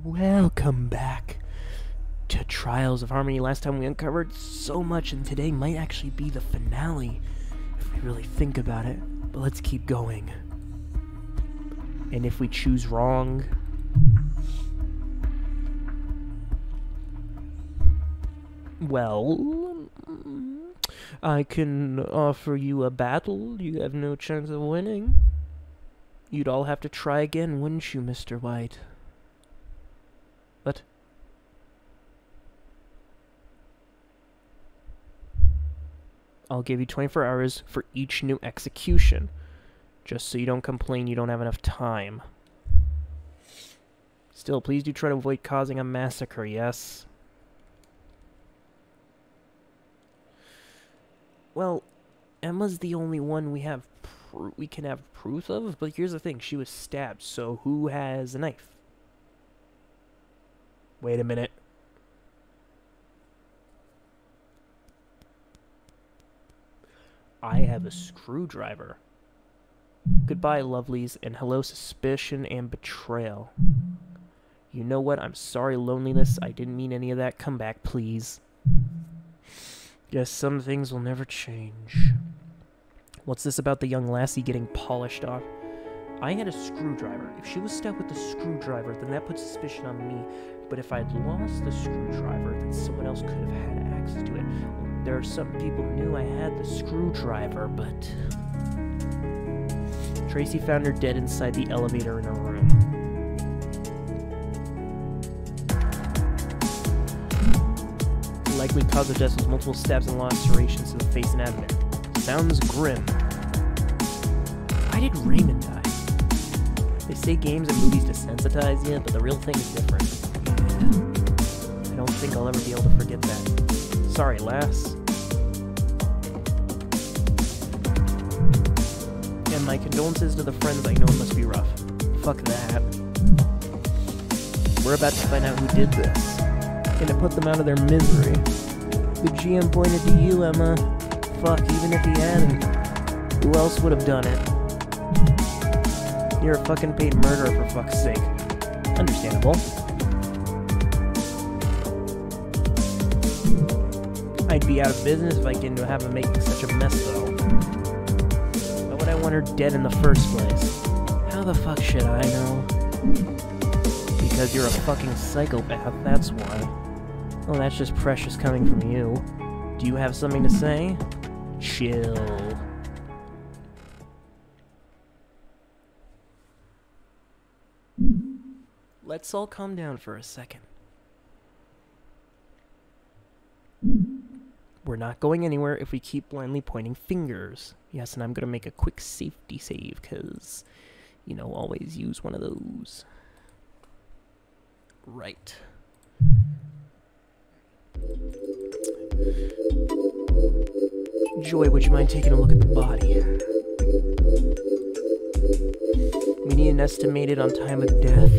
Welcome back to Trials of Harmony. Last time we uncovered so much, and today might actually be the finale, if we really think about it. But let's keep going. And if we choose wrong... well... I can offer you a battle. You have no chance of winning. You'd all have to try again, wouldn't you, Mr. White? What? I'll give you 24 hours for each new execution. Just so you don't complain you don't have enough time. Still, please do try to avoid causing a massacre, yes? Well, Emma's the only one we can have proof of, but here's the thing, she was stabbed, so who has a knife? Wait a minute. I have a screwdriver. Goodbye, lovelies, and hello, suspicion and betrayal. You know what? I'm sorry, loneliness. I didn't mean any of that. Come back, please. Yes, some things will never change. What's this about the young lassie getting polished off? I had a screwdriver. If she was stabbed with the screwdriver, then that puts suspicion on me. But if I'd lost the screwdriver, then someone else could have had access to it. Well, there are some people who knew I had the screwdriver, but... Tracy found her dead inside the elevator in her room. The likely cause of death was multiple stabs and lacerations to the face and abdomen. Sounds grim. Why did Raymond die? They say games and movies desensitize you, but the real thing is different. I don't think I'll ever be able to forget that. Sorry, lass. And my condolences to the friends. I know it must be rough. Fuck that. We're about to find out who did this. Gonna put them out of their misery. The GM pointed to you, Emma. Fuck, even if he hadn't. Who else would have done it? You're a fucking paid murderer, for fuck's sake. Understandable. I'd be out of business if I didn't have him making such a mess, though. Why would I want her dead in the first place? How the fuck should I know? Because you're a fucking psychopath, that's why. Oh, that's just precious coming from you. Do you have something to say? Chill. Let's all calm down for a second. We're not going anywhere if we keep blindly pointing fingers. Yes, and I'm gonna make a quick safety save, because, you know, always use one of those. Right. Joy, would you mind taking a look at the body? We need an estimated on time of death.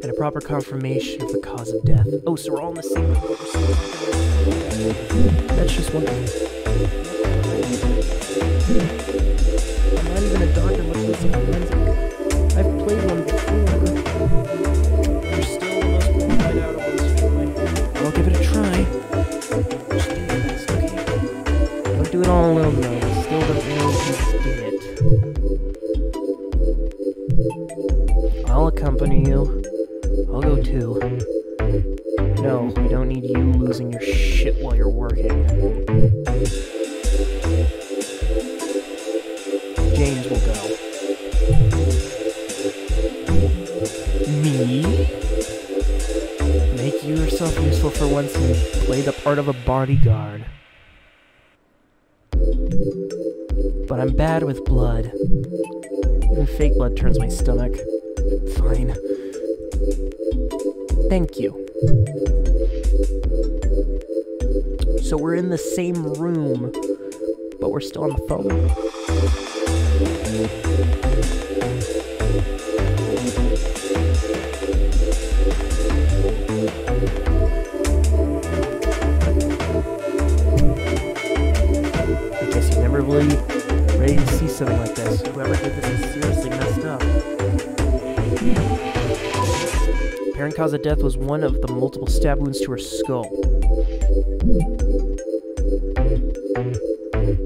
And a proper confirmation of the cause of death. Oh, so we're all in the same room. That's just one thing. I'm not even a doctor, much less a forensic. I've played one before. You're still the most qualified out of us, Joy. I'll give it a try. Just do this, okay? Don't do it all alone, though. I still don't know who did it. I'll accompany you. I'll go too. No, we don't need you losing your shit while you're working. James will go. Me? Make yourself useful for once and play the part of a bodyguard. But I'm bad with blood. Even fake blood turns my stomach. Fine. Thank you. So we're in the same room, but we're still on the phone. I guess you're never really ready to see something like this. Whoever did this is seriously messed up. apparent cause of death was one of the multiple stab wounds to her skull.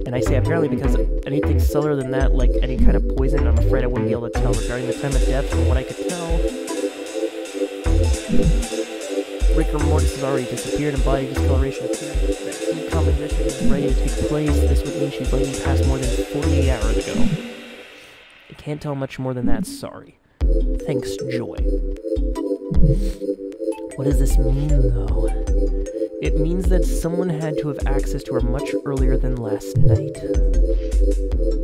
And I say apparently because anything subtler than that, like any kind of poison, I'm afraid I wouldn't be able to tell. Regarding the time of death, from what I could tell, rigor mortis has already disappeared and body discoloration appeared. Decomposition is ready to take place. This would mean she's likely passed more than 48 hours ago. I can't tell much more than that, sorry. Thanks, Joy. What does this mean, though? It means that someone had to have access to her much earlier than last night.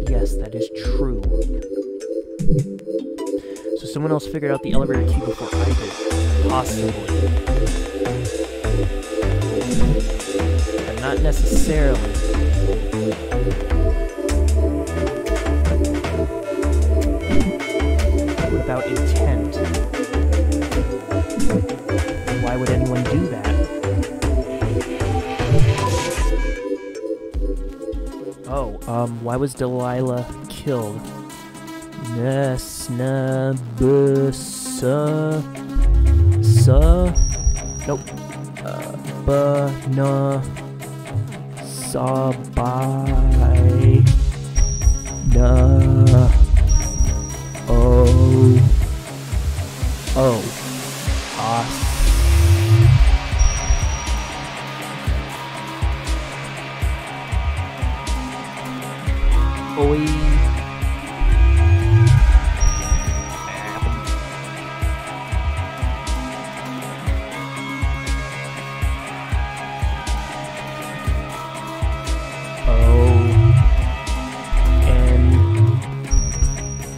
Yes, that is true. So someone else figured out the elevator key before I did. Possibly. But not necessarily. What about intent? Why would anyone do that? Oh, why was Delilah killed? Nope. Sabai.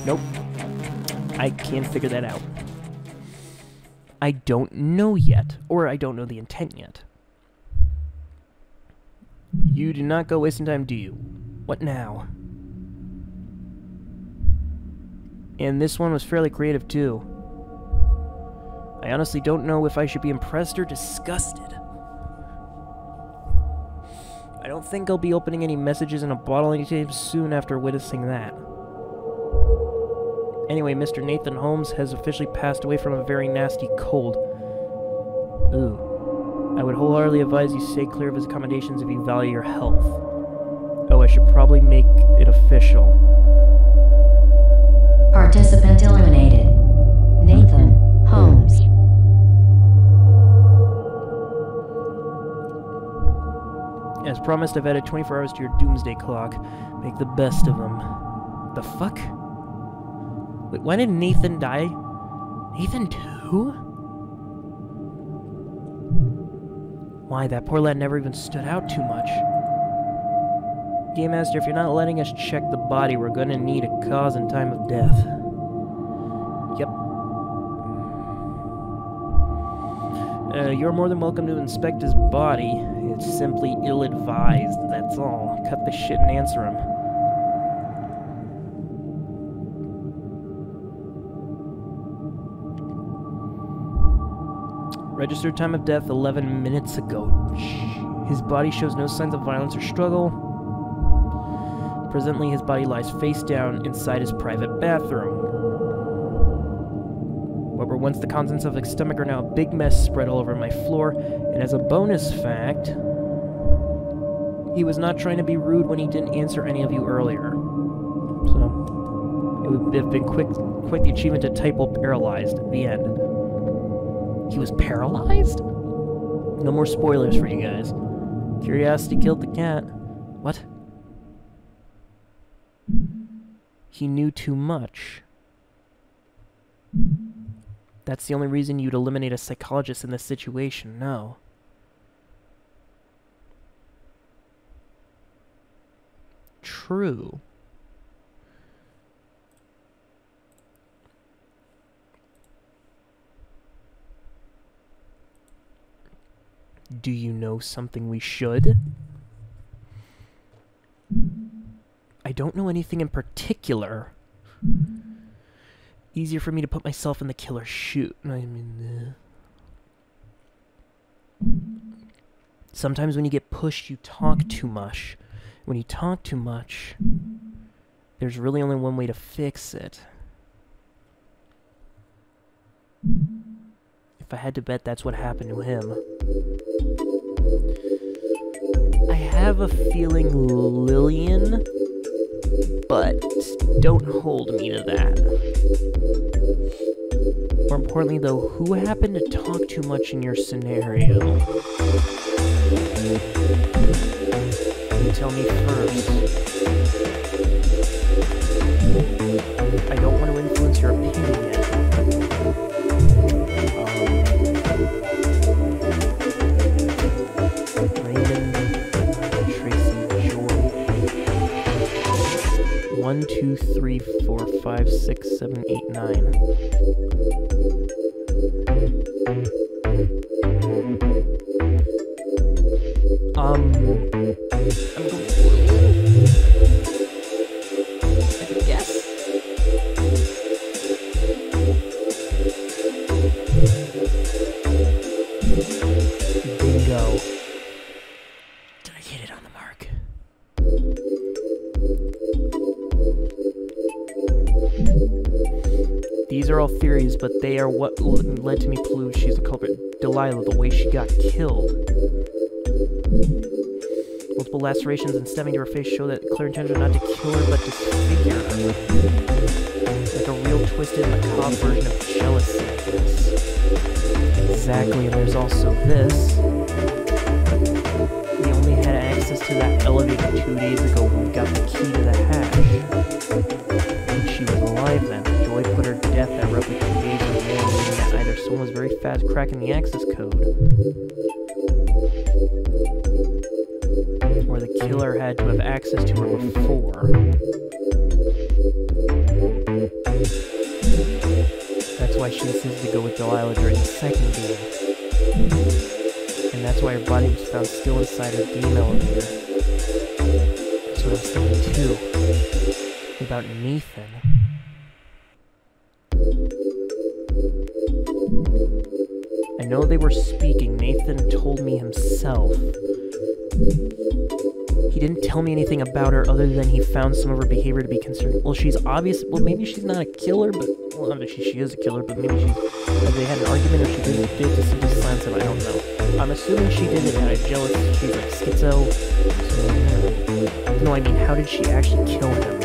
Nope. I can't figure that out. I don't know yet, or I don't know the intent yet. You do not go wasting time, do you? What now? And this one was fairly creative, too. I honestly don't know if I should be impressed or disgusted. I don't think I'll be opening any messages in a bottle anytime soon after witnessing that. Anyway, Mr. Nathan Holmes has officially passed away from a very nasty cold. Ooh. I would wholeheartedly advise you stay clear of his accommodations if you value your health. Oh, I should probably make it official. Participant eliminated. Nathan Holmes. As promised, I've added 24 hours to your doomsday clock. Make the best of them. The fuck? Wait, why did Nathan die? Nathan too? Why, that poor lad never even stood out too much. Game Master, if you're not letting us check the body, we're gonna need a cause and time of death. Yep. You're more than welcome to inspect his body. It's simply ill-advised, that's all. Cut the shit and answer him. Registered time of death 11 minutes ago. His body shows no signs of violence or struggle. Presently, his body lies face down inside his private bathroom. What were once the contents of his stomach are now a big mess spread all over my floor, and as a bonus fact, he was not trying to be rude when he didn't answer any of you earlier. So, it would have been quite the achievement to type while paralyzed. The end. He was paralyzed? No more spoilers for you guys. Curiosity killed the cat. What? He knew too much. That's the only reason you'd eliminate a psychologist in this situation, no. True. Do you know something we should? I don't know anything in particular. Easier for me to put myself in the killer's shoe. I mean, sometimes when you get pushed, you talk too much. When you talk too much, there's really only one way to fix it. If I had to bet, that's what happened to him. I have a feeling Lillian, but don't hold me to that. More importantly, though, who happened to talk too much in your scenario? You tell me first. I don't want to influence your opinion yet. Raymond, Tracy, Joy. 1, 2, 3, 4, 5, 6, 7, 8, 9. I'm going for I could guess. Bingo. Did I hit it on the mark? These are all theories, but they are what led to me believe she's the culprit. Delilah, the way she got killed. Multiple lacerations and stabbing to her face show that clear intention not to kill her, but disfigure her. Like a real twisted, macabre version of jealousy, I guess. Exactly, and there's also this. We only had access to that elevator 2 days ago when we got the key to the hatch. And she was alive then. Joy put her to death at roughly 2 days or more, meaning that either someone was very fast cracking the access code, or the killer had to have access to her before. That's why she insisted to go with Delilah during the second game. And that's why her body was found still inside her game elevator. That's what I was thinking too. About Nathan. I know they were speaking. Nathan told me himself. He didn't tell me anything about her other than he found some of her behavior to be concerning. Well, she's obvious. Well, maybe she's not a killer, but well, obviously she is a killer. But maybe she's. They had an argument, or she did just silence him. I don't know. I'm assuming she did it out of jealousy. She's like schizo. So yeah. No, I mean, how did she actually kill him?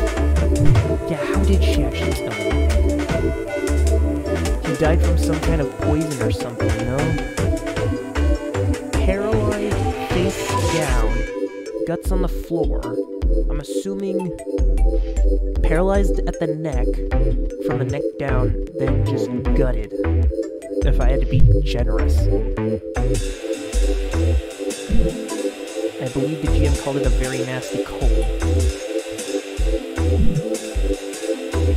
Yeah, how did she actually kill him? He died from some kind of poison or something, you know? Paralyzed, face down, guts on the floor. I'm assuming paralyzed at the neck, from the neck down, then just gutted. If I had to be generous. I believe the GM called it a very nasty cold.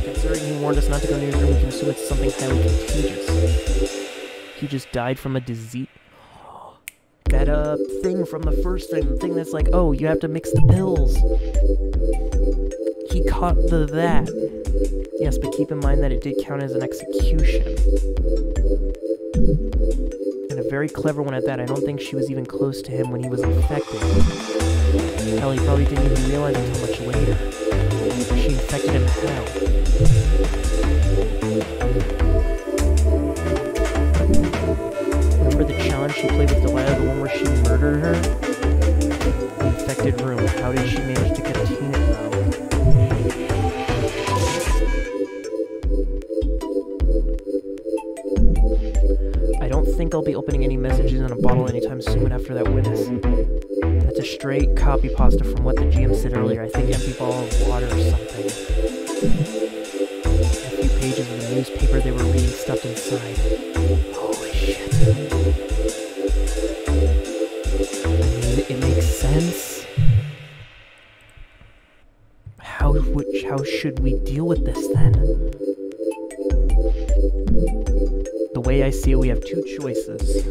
Considering he warned us not to go near his room, we can assume it's something highly contagious. He just died from a disease. That thing from the first thing, the thing that's like, oh, you have to mix the pills. He caught that. Yes, but keep in mind that it did count as an execution. And a very clever one at that. I don't think she was even close to him when he was infected. Hell, he probably didn't even realize until much later. She infected him how? Remember the challenge she played with Delilah, the one where she murdered her? The infected room. How did she manage to contain it, though? I don't think I'll be opening any messages in a bottle anytime soon after that witness. That's a straight copy pasta from what the GM said earlier. I think empty bottle of water or something. A few pages of the newspaper they were reading stuffed inside. Holy shit. I mean, it makes sense. How should we deal with this then? The way I see it, we have two choices.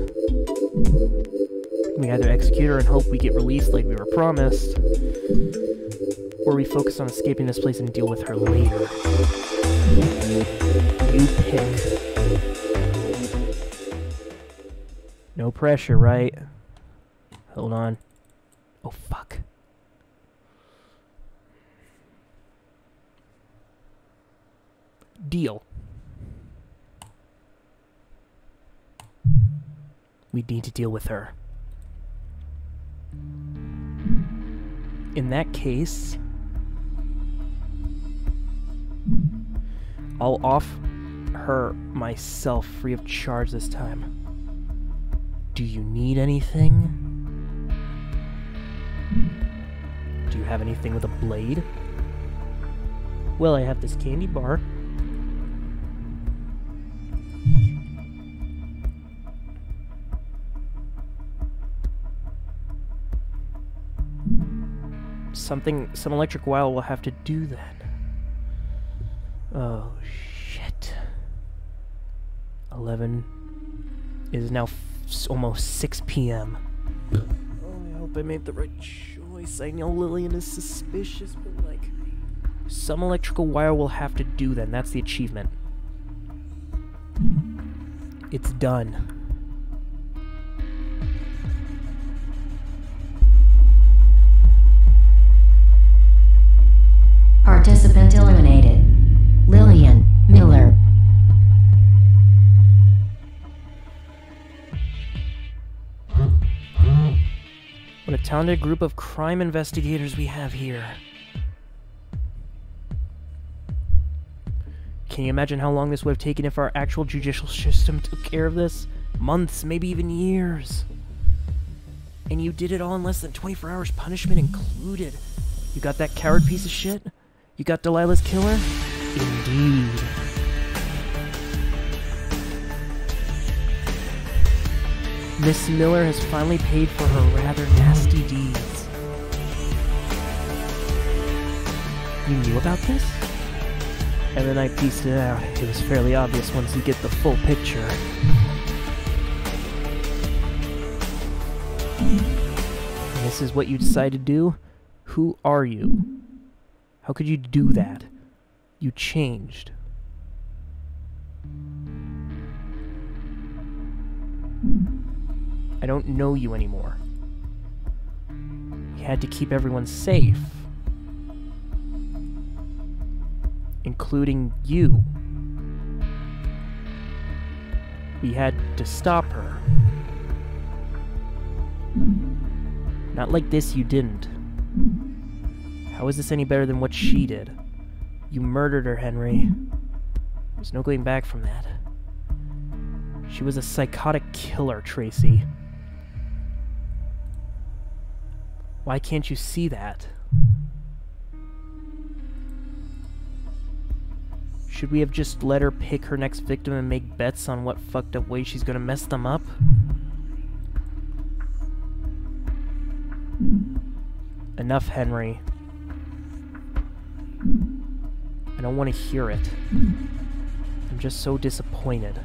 We either execute her and hope we get released like we were promised, or we focus on escaping this place and deal with her later. You pick. No pressure, right? Hold on. Oh, fuck. Deal. We need to deal with her. In that case, I'll off her myself free of charge this time. Do you need anything? Do you have anything with a blade? Well, I have this candy bar. Some electric wire will have to do that. Oh, shit. 11 is now almost 6 p.m. Oh, I hope I made the right choice. I know Lillian is suspicious, but like, some electrical wire will have to do that, and that's the achievement. It's done. Participant eliminated. Lillian Miller. What a talented group of crime investigators we have here. Can you imagine how long this would have taken if our actual judicial system took care of this? Months, maybe even years. And you did it all in less than 24 hours, punishment included. You got that coward piece of shit? You got Delilah's killer? Indeed. Miss Miller has finally paid for her rather nasty deeds. You knew about this? And then I pieced it out. It was fairly obvious once you get the full picture. And this is what you decided to do? Who are you? How could you do that? You changed. I don't know you anymore. You had to keep everyone safe. Including you. We had to stop her. Not like this, you didn't. How is this any better than what she did? You murdered her, Henry. There's no going back from that. She was a psychotic killer, Tracy. Why can't you see that? Should we have just let her pick her next victim and make bets on what fucked up way she's gonna mess them up? Enough, Henry. I don't want to hear it. I'm just so disappointed.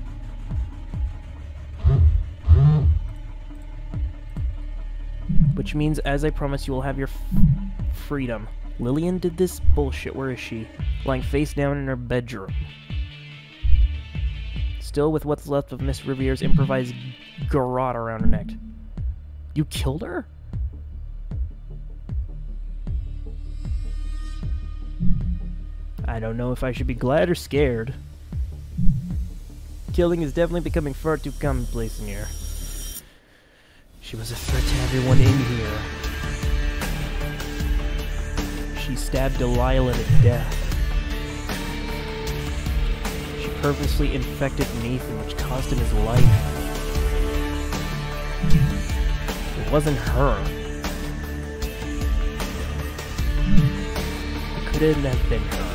Which means, as I promised, you will have your freedom. Lillian did this bullshit. Where is she? Lying face down in her bedroom. Still with what's left of Miss Rivier's improvised garrote around her neck. You killed her? I don't know if I should be glad or scared. Killing is definitely becoming far too commonplace in here. She was a threat to everyone in here. She stabbed Delilah to death. She purposely infected Nathan, which cost him his life. It wasn't her. It couldn't have been her.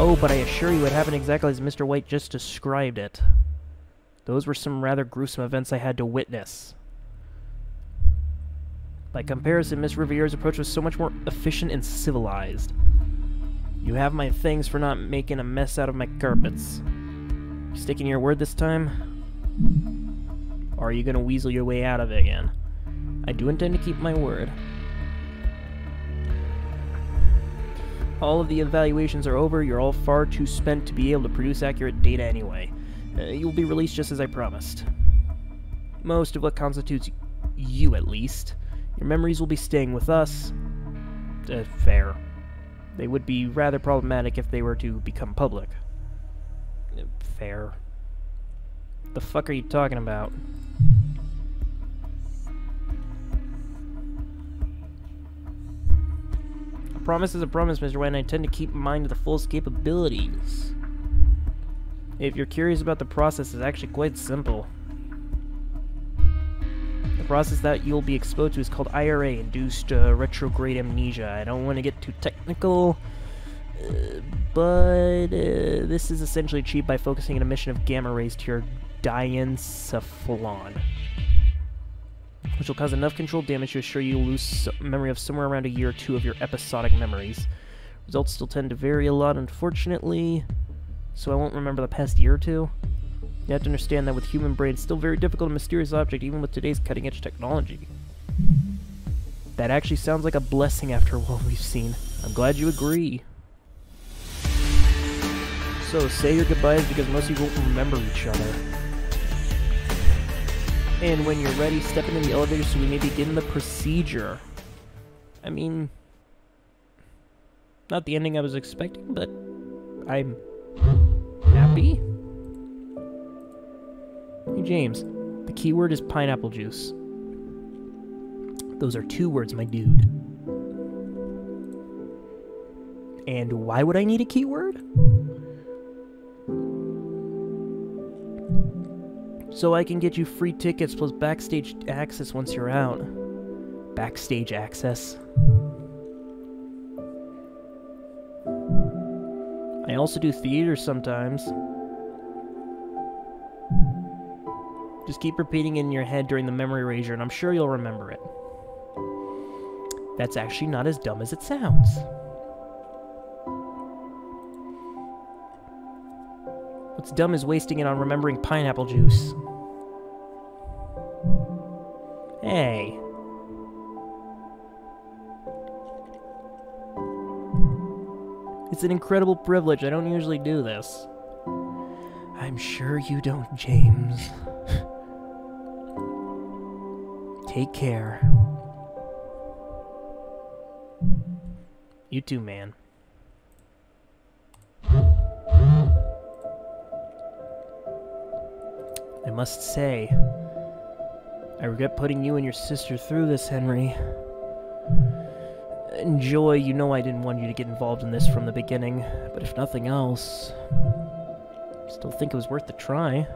Oh, but I assure you it happened exactly as Mr. White just described it. Those were some rather gruesome events I had to witness. By comparison, Miss Rivier's approach was so much more efficient and civilized. You have my thanks for not making a mess out of my carpets. You sticking to your word this time? Or are you gonna weasel your way out of it again? I do intend to keep my word. All of the evaluations are over. You're all far too spent to be able to produce accurate data anyway. You'll be released just as I promised. Most of what constitutes you, at least. Your memories will be staying with us. Fair. They would be rather problematic if they were to become public. Fair. The fuck are you talking about? A promise is a promise, Mr. White, and I intend to keep in mind to the fullest capabilities. If you're curious about the process, it's actually quite simple. The process that you'll be exposed to is called IRA, Induced Retrograde Amnesia. I don't want to get too technical, but this is essentially achieved by focusing an emission of gamma rays to your diencephalon, which will cause enough controlled damage to assure you lose memory of somewhere around a year or two of your episodic memories. Results still tend to vary a lot, unfortunately, so I won't remember the past year or two. You have to understand that with human brain, it's still a very difficult and mysterious object, even with today's cutting-edge technology. That actually sounds like a blessing after what we've seen. I'm glad you agree. So, say your goodbyes because most of you won't remember each other. And when you're ready, step into the elevator so we may begin the procedure. I mean, not the ending I was expecting, but I'm happy. Hey James, the key word is pineapple juice. Those are 2 words, my dude. And why would I need a keyword? So I can get you free tickets plus backstage access once you're out. Backstage access. I also do theater sometimes. Just keep repeating it in your head during the memory erasure, and I'm sure you'll remember it. That's actually not as dumb as it sounds. What's dumb is wasting it on remembering pineapple juice. Hey. It's an incredible privilege. I don't usually do this. I'm sure you don't, James. Take care. You too, man. I must say, I regret putting you and your sister through this, Henry. Enjoy, you know I didn't want you to get involved in this from the beginning, but if nothing else, I still think it was worth the try.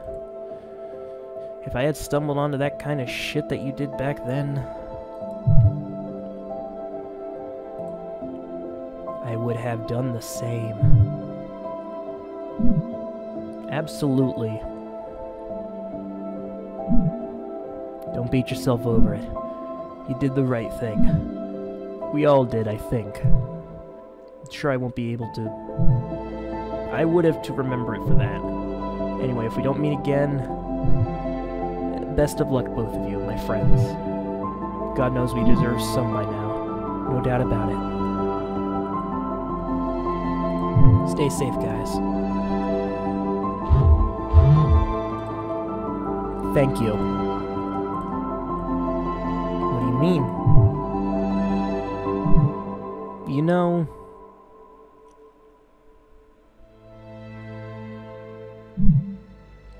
If I had stumbled onto that kind of shit that you did back then, I would have done the same. Absolutely. Don't beat yourself over it. You did the right thing. We all did, I think. I'm sure I won't be able to... I would have to remember it for that. Anyway, if we don't meet again, best of luck, both of you, my friends. God knows we deserve some by now. No doubt about it. Stay safe, guys. Thank you. What do you mean? You know...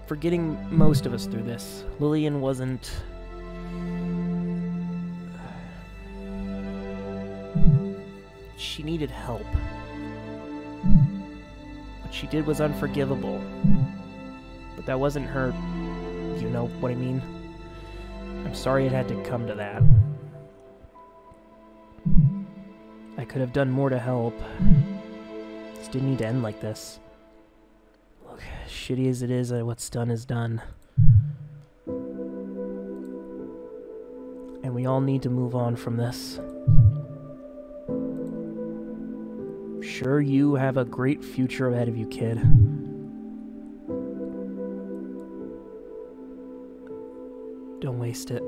for getting most of us through this, Lillian wasn't... she needed help. What she did was unforgivable. But that wasn't her... you know what I mean? I'm sorry it had to come to that. I could have done more to help. This didn't need to end like this. Look, shitty as it is, what's done is done. And we all need to move on from this. Sure, you have a great future ahead of you, kid. Don't waste it.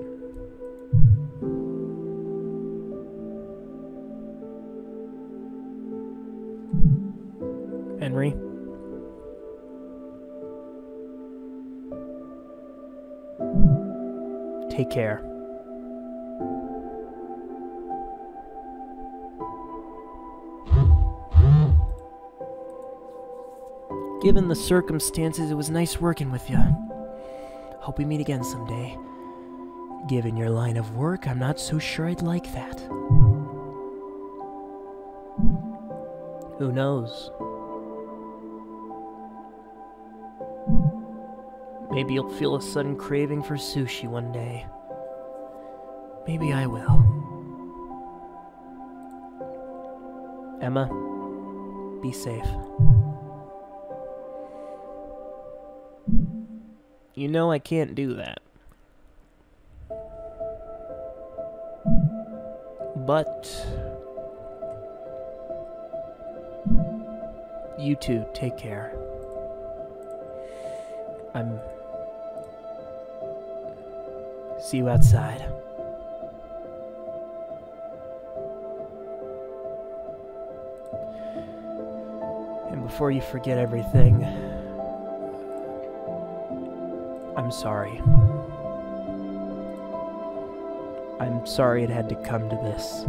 Henry? Take care. Given the circumstances, it was nice working with you. Hope we meet again someday. Given your line of work, I'm not so sure I'd like that. Who knows? Maybe you'll feel a sudden craving for sushi one day. Maybe I will. Emma, be safe. You know I can't do that. But you two, take care. See you outside. And before you forget everything, I'm sorry. I'm sorry it had to come to this.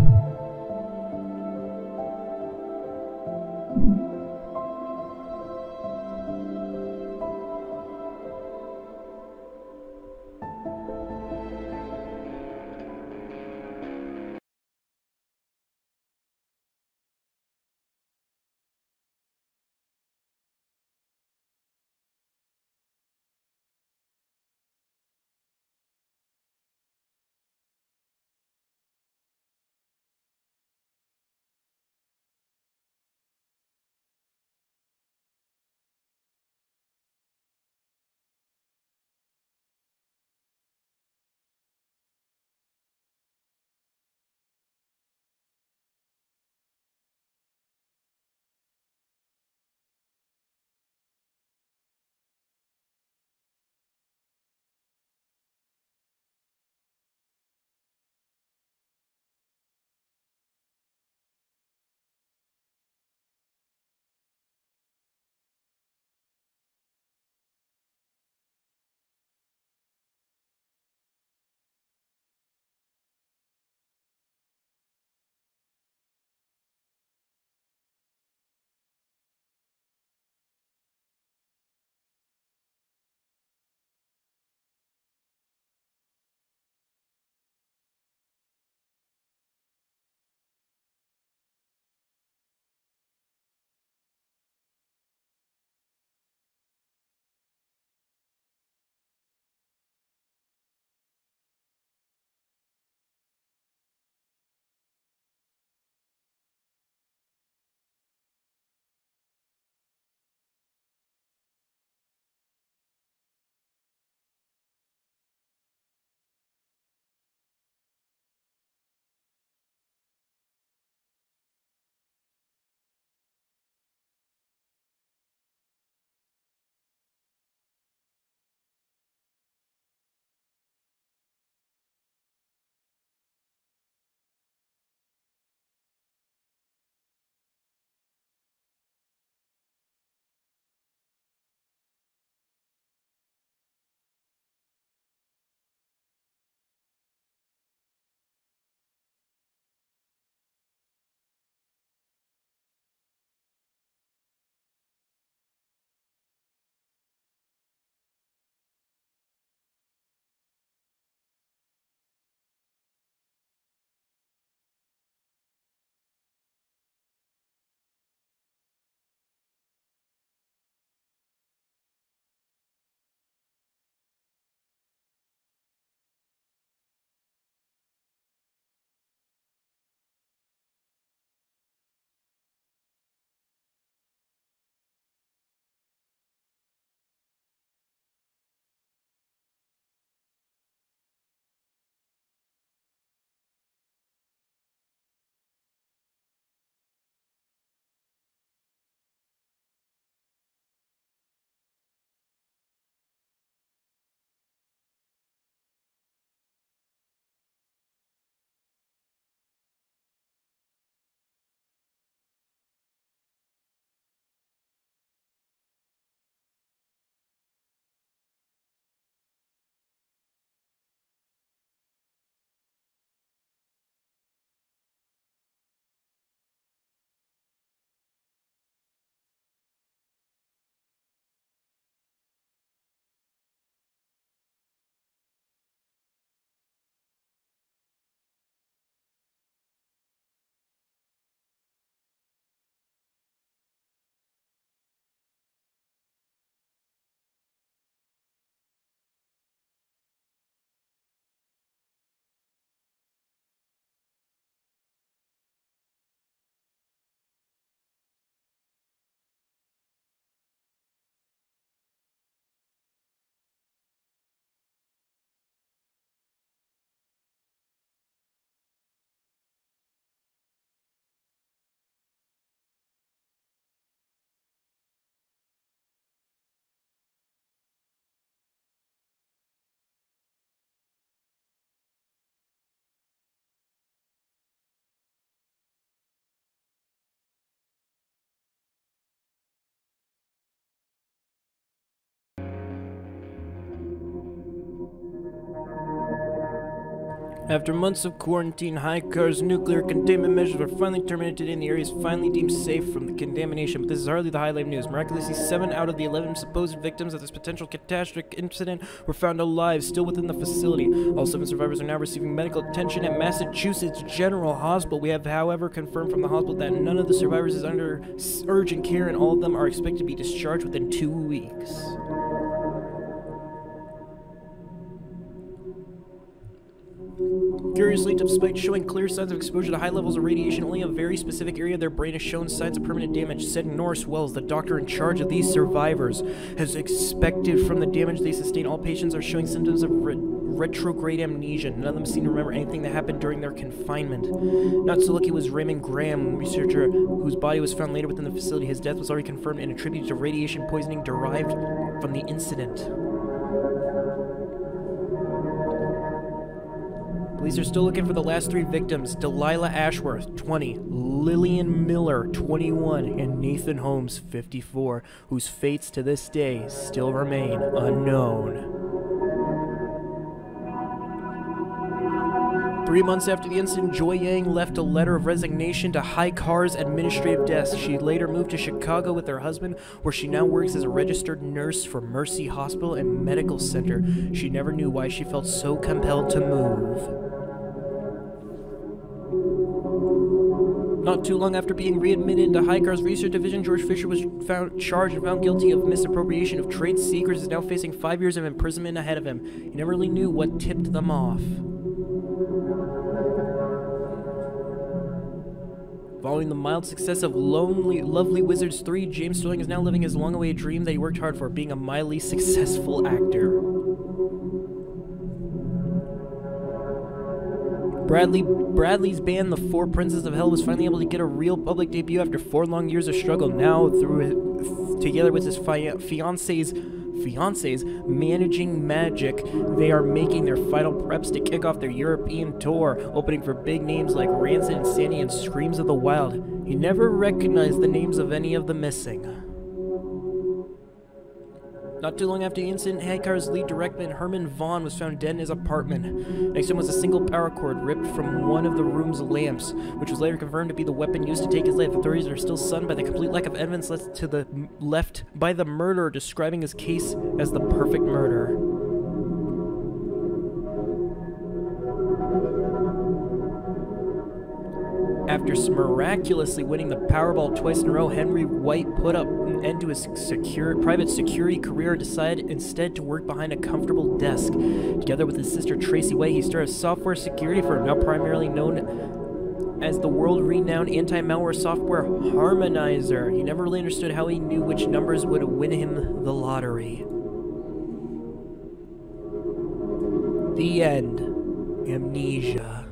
After months of quarantine, Haikar's nuclear containment measures were finally terminated today and the area is finally deemed safe from the contamination. But this is hardly the highlight of news. Miraculously, 7 out of the 11 supposed victims of this potential catastrophic incident were found alive, still within the facility. All 7 survivors are now receiving medical attention at Massachusetts General Hospital. We have, however, confirmed from the hospital that none of the survivors is under urgent care and all of them are expected to be discharged within 2 weeks. Curiously, despite showing clear signs of exposure to high levels of radiation, only a very specific area of their brain has shown signs of permanent damage, said Norris Wells, the doctor in charge of these survivors. As expected from the damage they sustained, all patients are showing symptoms of retrograde amnesia. None of them seem to remember anything that happened during their confinement. Not so lucky was Raymond Graham, a researcher whose body was found later within the facility. His death was already confirmed and attributed to radiation poisoning derived from the incident. Police are still looking for the last 3 victims: Delilah Ashworth, 20, Lillian Miller, 21, and Nathan Holmes, 54, whose fates to this day still remain unknown. 3 months after the incident, Joy Yang left a letter of resignation to Haikar's administrative desk. She later moved to Chicago with her husband, where she now works as a registered nurse for Mercy Hospital and Medical Center. She never knew why she felt so compelled to move. Not too long after being readmitted into Haikar's research division, George Fisher was found charged and found guilty of misappropriation of trade secrets. Is now facing 5 years of imprisonment ahead of him. He never really knew what tipped them off. Following the mild success of Lovely Wizards 3, James Sterling is now living his long-awaited dream that he worked hard for, being a mildly successful actor. Bradley's band, the Four Princes of Hell, was finally able to get a real public debut after 4 long years of struggle. Now, together with his fiance's Managing Magic, they are making their final preps to kick off their European tour, opening for big names like Rancid and Sandy and Screams of the Wild. He never recognized the names of any of the missing. Not too long after the incident, Haikar's lead director, Herman Vaughn, was found dead in his apartment. Next to him was a single power cord ripped from one of the room's lamps, which was later confirmed to be the weapon used to take his life. Authorities are still stunned by the complete lack of evidence left by the murderer, describing his case as the perfect murder. After miraculously winning the Powerball twice in a row, Henry White put an end to his private security career and decided instead to work behind a comfortable desk. Together with his sister Tracy White, he started a software security firm, now primarily known as the world-renowned anti-malware software Harmonizer. He never really understood how he knew which numbers would win him the lottery. The end. Amnesia.